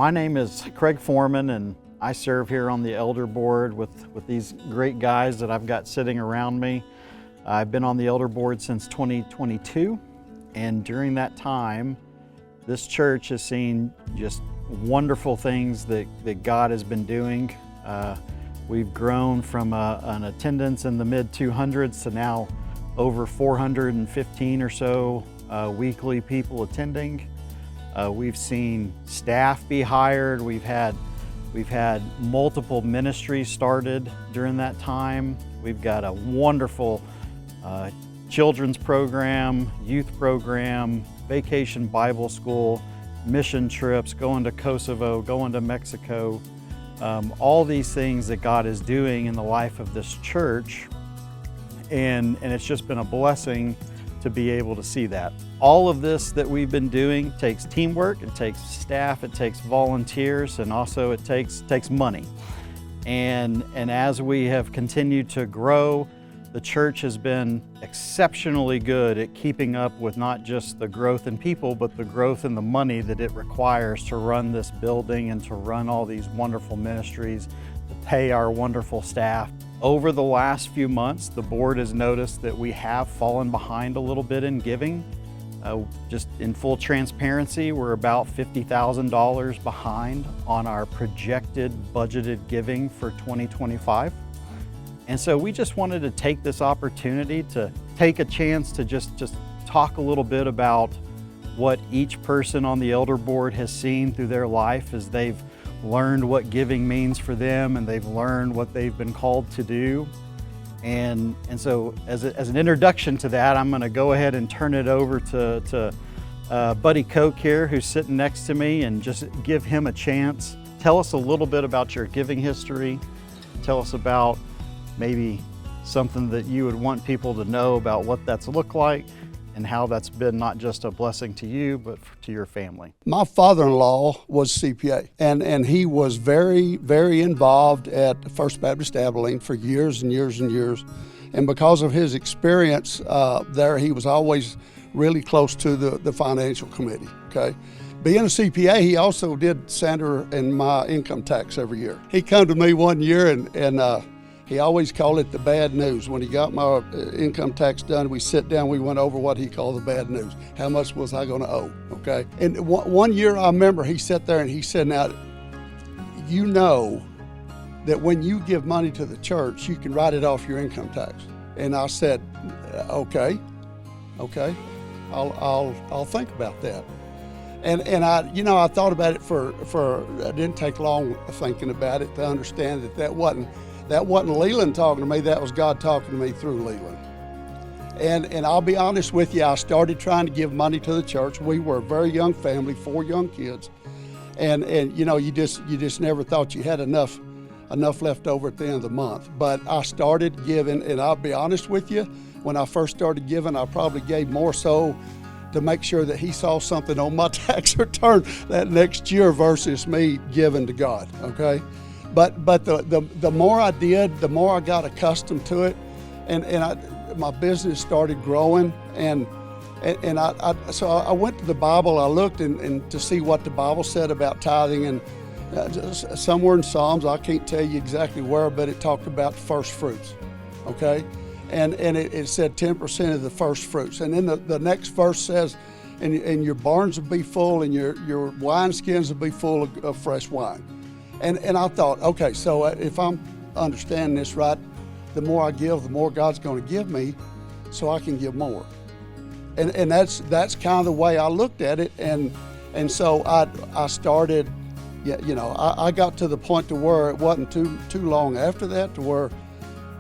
My name is Craig Foreman, and I serve here on the elder board with these great guys that I've got sitting around me. I've been on the elder board since 2022, and during that time, this church has seen just wonderful things that God has been doing. We've grown from an attendance in the mid-200s to now over 415 or so weekly people attending. We've seen staff be hired. We've had multiple ministries started during that time. We've got a wonderful children's program, youth program, vacation Bible school, mission trips, going to Kosovo, going to Mexico, all these things that God is doing in the life of this church. And it's just been a blessing to be able to see that. All of this that we've been doing takes teamwork, it takes staff, it takes volunteers, and also it takes money. And as we have continued to grow, the church has been exceptionally good at keeping up with not just the growth in people, but the growth in the money that it requires to run this building and to run all these wonderful ministries, to pay our wonderful staff. Over the last few months, the board has noticed that we have fallen behind a little bit in giving. Just in full transparency, we're about $50,000 behind on our projected budgeted giving for 2025. And so we just wanted to take this opportunity to take a chance to just talk a little bit about what each person on the elder board has seen through their life as they've learned what giving means for them, and they've learned what they've been called to do. And so as an introduction to that, I'm gonna go ahead and turn it over to Buddy Koch here, who's sitting next to me, and just give him a chance. Tell us a little bit about your giving history. Tell us about maybe something that you would want people to know about what that's looked like, and how that's been not just a blessing to you, but to your family. My father-in-law was CPA, and he was very, very involved at First Baptist Abilene for years and years and years. And because of his experience there, he was always really close to the financial committee, okay? Being a CPA, he also did Sandra and my income tax every year. He come to me one year and he always called it the bad news. When he got my income tax done, we sit down, we went over what he called the bad news. How much was I gonna owe, okay? And one year I remember he sat there and he said, now, you know that when you give money to the church, you can write it off your income tax. And I said, okay, I'll think about that. And I thought about it for it didn't take long thinking about it to understand that wasn't Leland talking to me, that was God talking to me through Leland. And I'll be honest with you, I started trying to give money to the church. We were a very young family, 4 young kids. And you just never thought you had enough left over at the end of the month. But I started giving, and I'll be honest with you, when I first started giving, I probably gave more so to make sure that he saw something on my tax return that next year versus me giving to God, okay? But the more I did, the more I got accustomed to it, and my business started growing, so I went to the Bible. I looked and to see what the Bible said about tithing, and somewhere in Psalms, I can't tell you exactly where, but it talked about first fruits, okay, and it said 10% of the first fruits, and then the next verse says, and your barns will be full, and your wine skins will be full of fresh wine. And I thought, okay, so if I'm understanding this right, the more I give, the more God's going to give me, so I can give more. And that's kind of the way I looked at it. And so I started, I got to the point to where it wasn't too long after that to where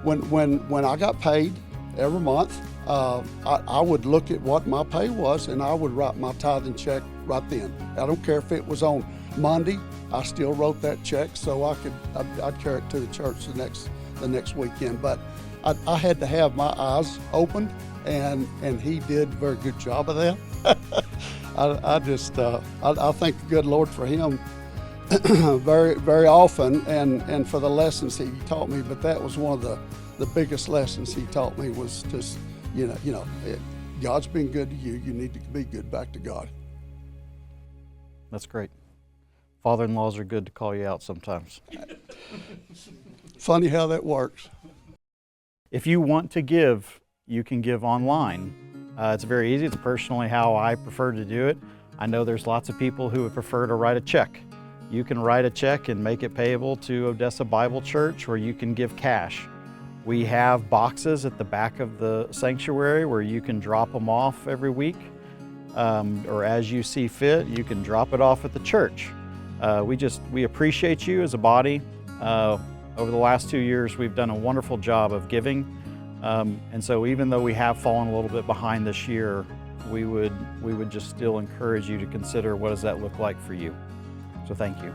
when I got paid every month, I would look at what my pay was, and I would write my tithing check right then. I don't care if it was on Monday. I still wrote that check so I'd carry it to the church the next weekend. But I had to have my eyes opened, and he did a very good job of that. I thank the good Lord for him very, very often, and for the lessons he taught me. But that was one of the biggest lessons he taught me was just, God's been good to you. You need to be good back to God. That's great. Father-in-laws are good to call you out sometimes. Funny how that works. If you want to give, you can give online. It's very easy. It's personally how I prefer to do it. I know there's lots of people who would prefer to write a check. You can write a check and make it payable to Odessa Bible Church, or you can give cash. We have boxes at the back of the sanctuary where you can drop them off every week, or as you see fit, you can drop it off at the church. We appreciate you as a body. Over the last 2 years, we've done a wonderful job of giving. And so even though we have fallen a little bit behind this year, we would just still encourage you to consider what does that look like for you. So thank you.